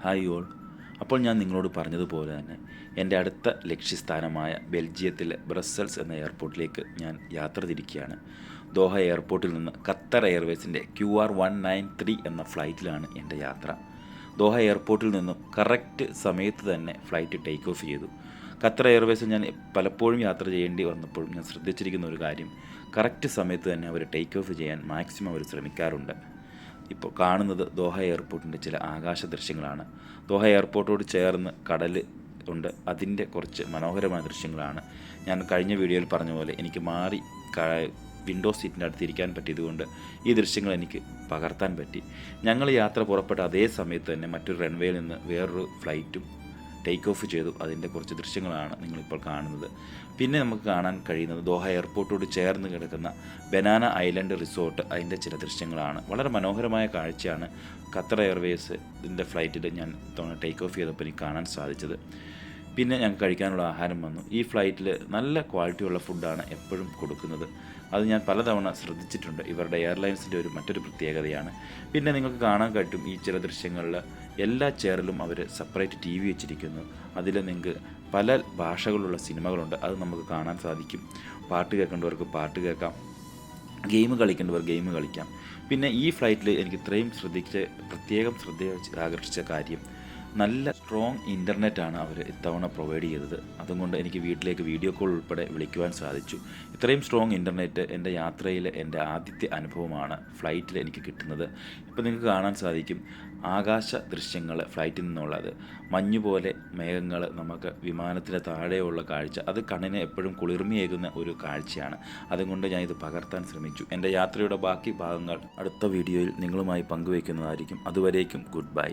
Hi all. അപ്പോൾ ഞാൻ നിങ്ങളോട് പറഞ്ഞതുപോലെ തന്നെ എൻ്റെ അടുത്ത ലക്ഷ്യസ്ഥാനമായ ബെൽജിയത്തിലെ ബ്രസൽസ് എന്ന എയർപോർട്ടിലേക്ക് ഞാൻ യാത്ര തിരിക്കുകയാണ്. ദോഹ എയർപോർട്ടിൽ നിന്ന് ഖത്തർ എയർവേസിൻ്റെ QR193 എന്ന ഫ്ലൈറ്റിലാണ് എൻ്റെ യാത്ര. ദോഹ എയർപോർട്ടിൽ നിന്നും കറക്റ്റ് സമയത്ത് തന്നെ ഫ്ലൈറ്റ് ടേക്ക് ഓഫ് ചെയ്തു. ഖത്തർ എയർവേസിൽ ഞാൻ പലപ്പോഴും യാത്ര ചെയ്യേണ്ടി വന്നപ്പോഴും ഞാൻ ശ്രദ്ധിച്ചിരിക്കുന്ന ഒരു കാര്യം, കറക്റ്റ് സമയത്ത് തന്നെ അവർ ടേക്ക് ഓഫ് ചെയ്യാൻ മാക്സിമം അവർ ശ്രമിക്കാറുണ്ട്. ഇപ്പോൾ കാണുന്നത് ദോഹ എയർപോർട്ടിൻ്റെ ചില ആകാശ ദൃശ്യങ്ങളാണ്. ദോഹ എയർപോർട്ടോട് ചേർന്ന് കടൽ ഉണ്ട്. അതിൻ്റെ കുറച്ച് മനോഹരമായ ദൃശ്യങ്ങളാണ്. ഞാൻ കഴിഞ്ഞ വീഡിയോയിൽ പറഞ്ഞ പോലെ എനിക്ക് മാറി വിൻഡോ സീറ്റിൻ്റെ അടുത്ത് ഇരിക്കാൻ പറ്റിയതുകൊണ്ട് ഈ ദൃശ്യങ്ങൾ എനിക്ക് പകർത്താൻ പറ്റി. ഞങ്ങൾ യാത്ര പുറപ്പെട്ട അതേ സമയത്ത് തന്നെ മറ്റൊരു റൺവേയിൽ നിന്ന് വേറൊരു ഫ്ലൈറ്റും ടേക്ക് ഓഫ് ചെയ്തു. അതിൻ്റെ കുറച്ച് ദൃശ്യങ്ങളാണ് നിങ്ങളിപ്പോൾ കാണുന്നത്. പിന്നെ നമുക്ക് കാണാൻ കഴിയുന്നത് ദോഹ എയർപോർട്ടോട് ചേർന്ന് കിടക്കുന്ന ബനാന ഐലൻഡ് റിസോർട്ട്, അതിൻ്റെ ചില ദൃശ്യങ്ങളാണ്. വളരെ മനോഹരമായ കാഴ്ചയാണ് ഖത്തർ എയർവേസിൻ്റെ ഫ്ലൈറ്റിൽ ഞാൻ ടേക്ക് ഓഫ് ചെയ്തപ്പോൾ എനിക്ക് കാണാൻ സാധിച്ചത്. പിന്നെ ഞങ്ങൾക്ക് കഴിക്കാനുള്ള ആഹാരം വന്നു. ഈ ഫ്ലൈറ്റിൽ നല്ല ക്വാളിറ്റിയുള്ള ഫുഡാണ് എപ്പോഴും കൊടുക്കുന്നത്. അത് ഞാൻ പലതവണ ശ്രദ്ധിച്ചിട്ടുണ്ട്. ഇവരുടെ എയർലൈൻസിൻ്റെ മറ്റൊരു പ്രത്യേകതയാണ്. പിന്നെ നിങ്ങൾക്ക് കാണാൻ പറ്റും ഈ ചില ദൃശ്യങ്ങളിൽ എല്ലാ ചെയറിലും അവർ സെപ്പറേറ്റ് TV വെച്ചിരിക്കുന്നു. അതിൽ നിങ്ങൾക്ക് പല ഭാഷകളുള്ള സിനിമകളുണ്ട്, അത് നമുക്ക് കാണാൻ സാധിക്കും. പാട്ട് കേൾക്കേണ്ടവർക്ക് പാട്ട് കേൾക്കാം, ഗെയിം കളിക്കേണ്ടവർ ഗെയിം കളിക്കാം. പിന്നെ ഈ ഫ്ലൈറ്റിൽ എനിക്ക് ഇത്രയും പ്രത്യേകം ശ്രദ്ധ ആകർഷിച്ച കാര്യം, നല്ല സ്ട്രോങ് ഇൻ്റർനെറ്റാണ് അവർ ഇത്തവണ പ്രൊവൈഡ് ചെയ്തത്. അതുകൊണ്ട് എനിക്ക് വീട്ടിലേക്ക് വീഡിയോ കോൾ ഉൾപ്പെടെ വിളിക്കുവാൻ സാധിച്ചു. ഇത്രയും സ്ട്രോങ് ഇൻ്റർനെറ്റ് എൻ്റെ യാത്രയിലെ എൻ്റെ ആദ്യത്തെ അനുഭവമാണ് ഫ്ലൈറ്റിൽ എനിക്ക് കിട്ടുന്നത്. ഇപ്പോൾ നിങ്ങൾക്ക് കാണാൻ സാധിക്കും ആകാശ ദൃശ്യങ്ങൾ ഫ്ലൈറ്റിൽ നിന്നുള്ളത്. മഞ്ഞുപോലെ മേഘങ്ങൾ, നമുക്ക് വിമാനത്തിന് താഴെയുള്ള കാഴ്ച, അത് കണ്ണിന് എപ്പോഴും കുളിർമയേകുന്ന ഒരു കാഴ്ചയാണ്. അതുകൊണ്ട് ഞാനിത് പകർത്താൻ ശ്രമിച്ചു. എൻ്റെ യാത്രയുടെ ബാക്കി ഭാഗങ്ങൾ അടുത്ത വീഡിയോയിൽ നിങ്ങളുമായി പങ്കുവയ്ക്കുന്നതായിരിക്കും. അതുവരേക്കും ഗുഡ് ബൈ.